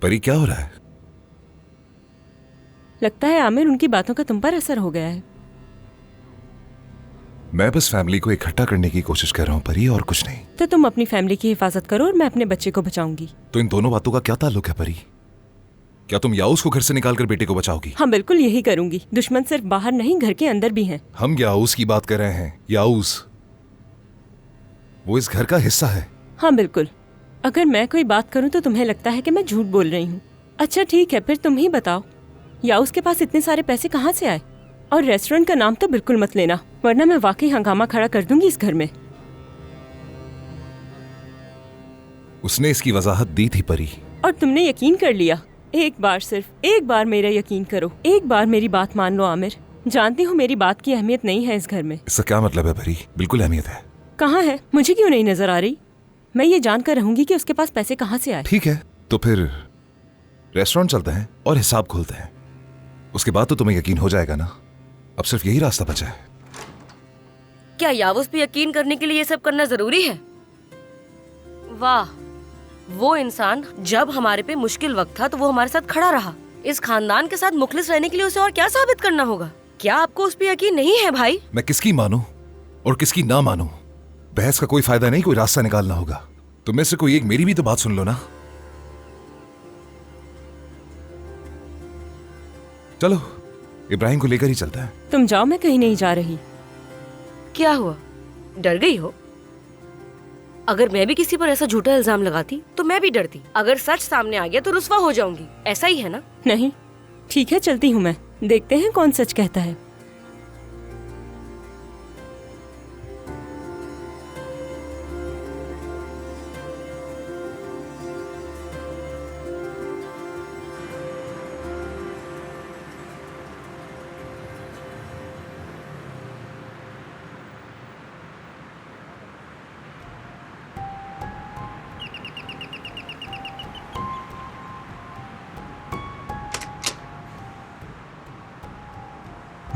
परी क्या हो रहा है? लगता है आमिर उनकी बातों का तुम पर असर हो गया है। मैं बस फैमिली को इकट्ठा करने की कोशिश कर रहा हूँ परी, और कुछ नहीं। तो तुम अपनी फैमिली की हिफाजत करो और मैं अपने बच्चे को बचाऊंगी। तो इन दोनों बातों का क्या ताल्लुक है परी? क्या तुम याऊस को घर से निकालकर बेटे को बचाओगी? हाँ बिल्कुल यही करूंगी। दुश्मन सिर्फ बाहर नहीं घर के अंदर भी हैं। हम याऊस की बात कर रहे हैं। याऊस वो इस घर का हिस्सा है। हाँ बिल्कुल। अगर मैं कोई बात करूँ तो तुम्हें लगता है कि मैं झूठ बोल रही हूँ। अच्छा ठीक है, फिर तुम ही बताओ, याऊस के पास इतने सारे पैसे कहाँ से आए? और रेस्टोरेंट का नाम तो बिल्कुल मत लेना, वरना मैं वाकई हंगामा खड़ा कर दूंगी इस घर में। उसने इसकी वजाहत दी थी परी। और तुमने यकीन कर लिया। एक बार, सिर्फ एक बार मेरा यकीन करो, एक बार मेरी बात मान लो आमिर। जानती हूँ मेरी बात की अहमियत नहीं है इस घर में। इसका क्या मतलब है परी? बिल्कुल अहमियत है। कहाँ है? मुझे क्यों नहीं नजर आ रही? मैं ये जानकर रहूंगी कि उसके पास पैसे कहाँ से आए। ठीक है, तो फिर रेस्टोरेंट चलते हैं और हिसाब खोलते हैं। उसके बाद तो तुम्हें यकीन हो जाएगा ना। अब सिर्फ यही रास्ता बचा है। क्या याऊस पे यकीन करने के लिए ये सब करना जरूरी है? वाह, वो इंसान जब हमारे पे मुश्किल वक्त था तो वो हमारे साथ खड़ा रहा। इस खानदान के साथ मुखलिस रहने के लिए उसे और क्या साबित करना होगा? क्या आपको उस पे यकीन नहीं है भाई? मैं किसकी मानूं और किसकी ना मानूं, बहस का कोई फायदा नहीं, कोई रास्ता निकालना होगा। तुम में से कोई एक मेरी भी तो बात सुन लो ना। चलो इब्राहिम को लेकर ही चलता है। तुम जाओ, मैं कहीं नहीं जा रही। क्या हुआ, डर गई हो? अगर मैं भी किसी पर ऐसा झूठा इल्जाम लगाती तो मैं भी डरती। अगर सच सामने आ गया तो रुस्वा हो जाऊंगी, ऐसा ही है ना? नहीं, ठीक है चलती हूँ मैं। देखते हैं कौन सच कहता है।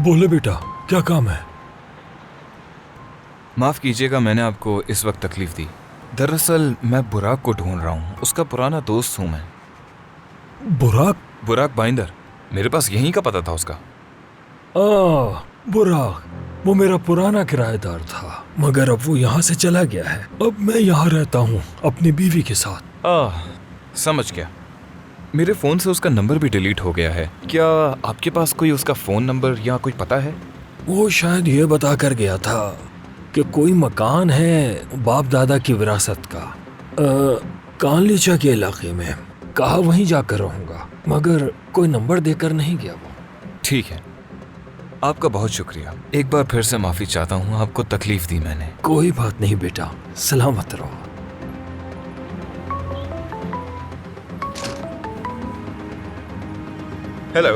बोले बेटा, क्या काम है? माफ कीजिएगा मैंने आपको इस वक्त तकलीफ दी। दरअसल मैं बुराक को ढूंढ रहा हूँ, उसका पुराना दोस्त हूँ मैं। बुराक बाइंदर, मेरे पास यहीं का पता था उसका। बुराक, वो मेरा पुराना किराएदार था, मगर अब वो यहाँ से चला गया है। अब मैं यहाँ रहता हूँ अपनी बीवी के साथ। समझ गया। मेरे फोन से उसका नंबर भी डिलीट हो गया है। क्या आपके पास कोई उसका फोन नंबर या कोई पता है? वो शायद ये बता कर गया था कि कोई मकान है बाप दादा की विरासत का, कानलीचा के इलाके में। कहा वहीं जाकर रहूंगा, मगर कोई नंबर देकर नहीं गया वो। ठीक है, आपका बहुत शुक्रिया। एक बार फिर से माफी चाहता हूँ, आपको तकलीफ दी मैंने। कोई बात नहीं बेटा, सलामत रहो। हेलो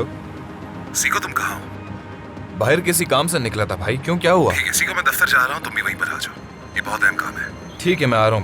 सीको, तुम कहाँ हो? बाहर किसी काम से निकला था भाई। क्यों, क्या हुआ? ठीक है सीको, मैं दफ्तर जा रहा हूँ, तुम भी वहीं पर आ जाओ। ये बहुत अहम काम है। ठीक है, मैं आ रहा हूँ भाई।